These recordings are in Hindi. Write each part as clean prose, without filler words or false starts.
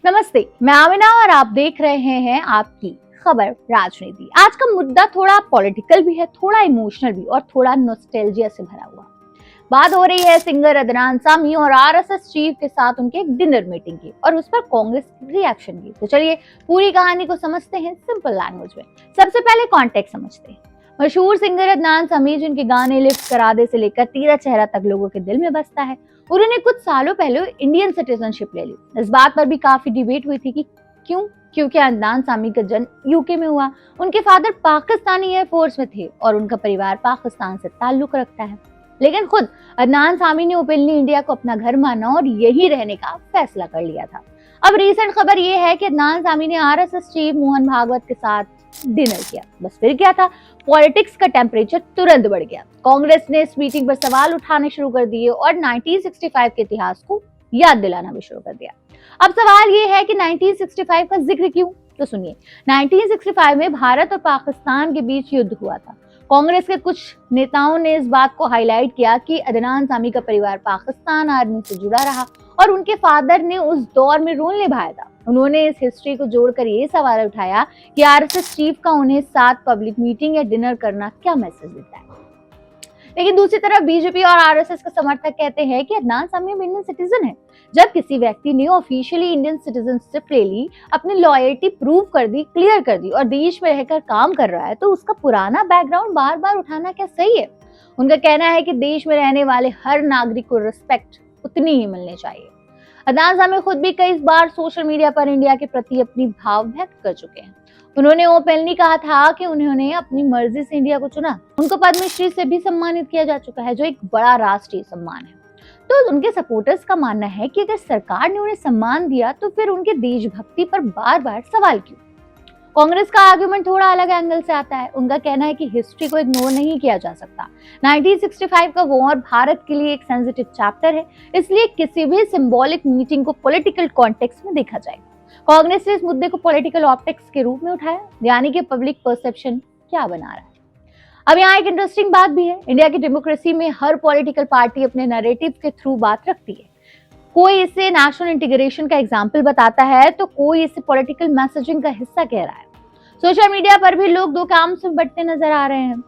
नमस्ते, मैं आमिना और आप देख रहे हैं आपकी खबर राजनीति। आज का मुद्दा थोड़ा पॉलिटिकल भी है, थोड़ा इमोशनल भी और थोड़ा नॉस्टैल्जिया से भरा हुआ। बात हो रही है सिंगर अदनान सामी और आरएसएस चीफ के साथ उनके एक डिनर मीटिंग की और उस पर कांग्रेस की रिएक्शन की। तो चलिए पूरी कहानी को समझते हैं सिंपल लैंग्वेज में। सबसे पहले कॉन्टेक्स्ट समझते हैं। मशहूर सिंगर अदनान सामी जिनके गाने लिफ्ट करा दे से लेकर तेरा चेहरा तक लोगों के दिल में बसता है, उन्होंने कुछ सालों पहले इंडियन सिटीजनशिप ले ली। इस बात पर भी काफी डिबेट हुई थी कि क्यों, क्योंकि अदनान सामी का जन्म यूके में हुआ। उनके फादर पाकिस्तानी एयरफोर्स में थे और उनका परिवार पाकिस्तान से ताल्लुक रखता है। लेकिन खुद अदनान सामी ने ओपनली इंडिया को अपना घर माना और यही रहने का फैसला कर लिया था। अब रिसेंट खबर ये है कि अदनान सामी ने आरएसएस चीफ मोहन भागवत के साथ डिनर किया। बस फिर क्या था, पॉलिटिक्स का टेम्परेचर तुरंत बढ़ गया। कांग्रेस ने इस मीटिंग पर सवाल उठाने शुरू कर दिए और 1965 के इतिहास को याद दिलाना भी शुरू कर दिया। अब सवाल ये है कि 1965 का जिक्र क्यों? तो सुनिए, 1965 में भारत और पाकिस्तान के बीच युद्ध हुआ था। कांग्रेस के कुछ नेताओं ने इस बात को हाईलाइट किया कि अदनान सामी का परिवार पाकिस्तान आर्मी से जुड़ा रहा और उनके फादर ने उस दौर में रोल निभाया था। उन्होंने इस हिस्ट्री को जोड़कर ये सवाल उठाया कि आरएसएस चीफ का उन्हें साथ पब्लिक मीटिंग या डिनर करना क्या मैसेज देता है। लेकिन दूसरी तरफ बीजेपी और आरएसएस के समर्थक कहते हैं कि अदनान सामी इंडियन सिटीजन है। जब किसी व्यक्ति ने ऑफिशियली इंडियन सिटीजनशिप ले ली, अपनी लॉयल्टी प्रूव कर दी, क्लियर कर दी और देश में रहकर काम कर रहा है, तो उसका पुराना बैकग्राउंड बार बार उठाना क्या सही है? उनका कहना है कि देश में रहने वाले हर नागरिक को रिस्पेक्ट उतनी ही मिलनी चाहिए। अदनान सामी खुद भी कई बार सोशल मीडिया पर इंडिया के प्रति अपनी भाव व्यक्त कर चुके हैं। उन्होंने ओपनली कहा था कि उन्होंने अपनी मर्जी से इंडिया को चुना। उनको पद्मश्री से भी सम्मानित किया जा चुका है, जो एक बड़ा राष्ट्रीय सम्मान है। तो उनके सपोर्टर्स का मानना है कि अगर सरकार ने उन्हें सम्मान दिया तो फिर उनके देशभक्ति पर बार बार सवाल क्यों? कांग्रेस का आर्गुमेंट थोड़ा अलग एंगल से आता है। उनका कहना है कि हिस्ट्री को इग्नोर नहीं किया जा सकता। 1965 का वॉर भारत के लिए एक सेंसिटिव चैप्टर है, इसलिए किसी भी सिंबॉलिक मीटिंग को पॉलिटिकल कॉन्टेक्स्ट में देखा जाएगा। कांग्रेस ने इस मुद्दे को पॉलिटिकल ऑप्टिक्स के रूप में उठाया, यानी कि पब्लिक परसेप्शन क्या बना रहा है। अब यहाँ एक इंटरेस्टिंग बात भी है। इंडिया की डेमोक्रेसी में हर पॉलिटिकल पार्टी अपने नैरेटिव के थ्रू बात रखती है। कोई इसे नेशनल इंटीग्रेशन का एग्जाम्पल बताता है तो कोई इसे पॉलिटिकल मैसेजिंग का हिस्सा कह रहा है। सोशल मीडिया पर भी लोग दो काम से बढ़ते नजर आ रहे हैं।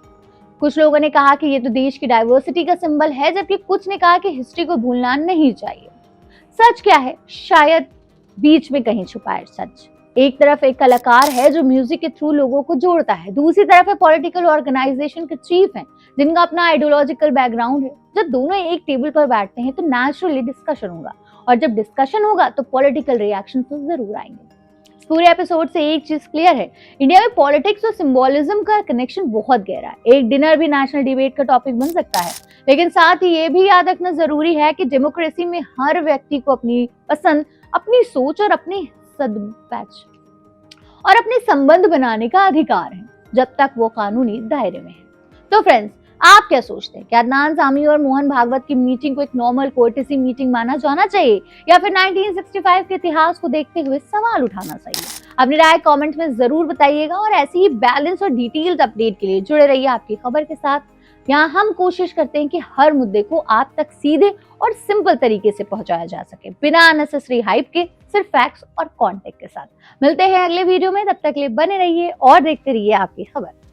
कुछ लोगों ने कहा कि ये तो देश की डाइवर्सिटी का सिंबल है, जबकि कुछ ने कहा कि हिस्ट्री को भूलना नहीं चाहिए। सच क्या है? शायद बीच में कहीं छुपा है सच। एक तरफ एक कलाकार है जो म्यूजिक के थ्रू लोगों को जोड़ता है, दूसरी तरफ है पॉलिटिकल ऑर्गेनाइजेशन के चीफ हैं जिनका अपना आइडियोलॉजिकल बैकग्राउंड है। जब दोनों एक टेबल पर बैठते हैं तो नेचुरली डिस्कशन होगा और जब डिस्कशन होगा तो पॉलिटिकल रिएक्शन तो जरूर आएंगे। इस पूरे एपिसोड से एक चीज क्लियर है, इंडिया में पॉलिटिक्स और सिंबोलिज्म का कनेक्शन बहुत गहरा है। एक डिनर भी नेशनल डिबेट का टॉपिक बन सकता है, लेकिन साथ ही ये भी याद रखना जरूरी है कि डेमोक्रेसी में हर व्यक्ति को अपनी पसंद, अपनी सोच और अपने सदपैच और अपने संबंध बनाने का अधिकार है, जब तक वो कानूनी दायरे में है। तो फ्रेंड्स, आप क्या सोचते हैं? क्या अदनान सामी और मोहन भागवत की मीटिंग को एक नॉर्मल कोर्टेसी मीटिंग माना जाना चाहिए या फिर 1965 के इतिहास को देखते हुए सवाल उठाना चाहिए? अपनी राय कमेंट्स में जरूर बताइएगा और ऐसी ही बैलेंस और डिटेल्ड अपडेट के लिए जुड़े रहिए आपकी खबर के साथ। यहाँ हम कोशिश करते हैं कि हर मुद्दे को आप तक सीधे और सिंपल तरीके से पहुंचाया जा सके, बिना अननेसेसरी हाइप के, सिर्फ फैक्ट्स और कॉन्टेक्ट के साथ। मिलते हैं अगले वीडियो में, तब तक के लिए बने रहिए और देखते रहिए आपकी खबर।